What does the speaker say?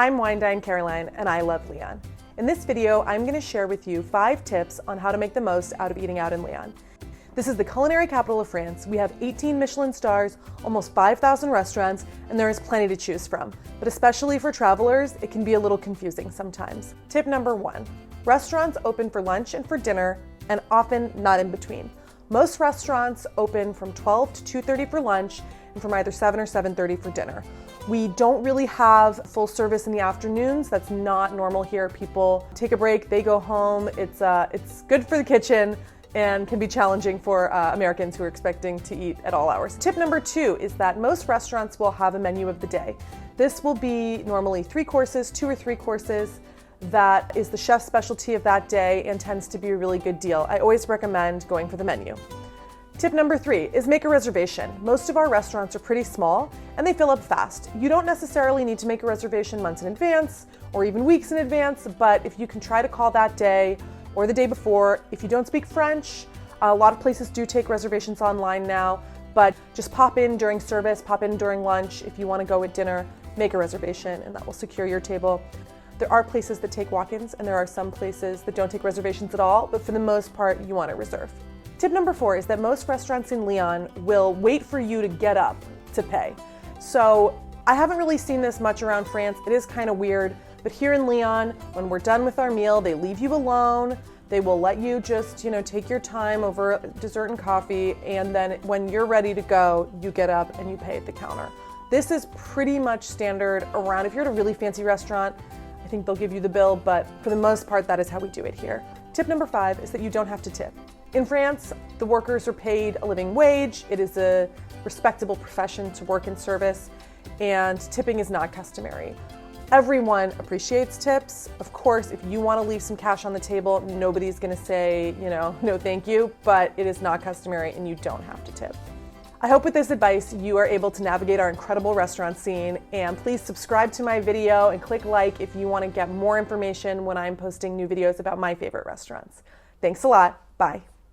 I'm Dine Caroline and I love Lyon. In this video, I'm going to share with you 5 tips on how to make the most out of eating out in Lyon. This is the culinary capital of France. We have 18 Michelin stars, almost 5,000 restaurants, and there is plenty to choose from. But especially for travelers, it can be a little confusing sometimes. Tip number 1, restaurants open for lunch and for dinner, and often not in between. Most restaurants open from 12 to 2:30 for lunch and from either 7 or 7:30 for dinner. We don't really have full service in the afternoons. That's not normal here. People take a break, they go home. It's good for the kitchen and can be challenging for Americans who are expecting to eat at all hours. Tip number 2 is that most restaurants will have a menu of the day. This will be normally 3 courses, 2 or 3 courses. That is the chef's specialty of that day and tends to be a really good deal. I always recommend going for the menu. Tip number 3 is make a reservation. Most of our restaurants are pretty small and they fill up fast. You don't necessarily need to make a reservation months in advance or even weeks in advance, but if you can try to call that day or the day before. If you don't speak French, a lot of places do take reservations online now, but just pop in during service, pop in during lunch. If you want to go at dinner, make a reservation and that will secure your table. There are places that take walk-ins and there are some places that don't take reservations at all, but for the most part, you want to reserve. Tip number 4 is that most restaurants in Lyon will wait for you to get up to pay. So I haven't really seen this much around France. It is kind of weird, but here in Lyon, when we're done with our meal, they leave you alone. They will let you just, take your time over dessert and coffee, and then when you're ready to go, you get up and you pay at the counter. This is pretty much standard around. If you're at a really fancy restaurant, I think they'll give you the bill, but for the most part, that is how we do it here. Tip number 5 is that you don't have to tip. In France, the workers are paid a living wage. It is a respectable profession to work in service, and tipping is not customary. Everyone appreciates tips. Of course, if you want to leave some cash on the table, nobody's going to say, no thank you, but it is not customary and you don't have to tip. I hope with this advice you are able to navigate our incredible restaurant scene, and please subscribe to my video and click like if you want to get more information when I'm posting new videos about my favorite restaurants. Thanks a lot. Bye.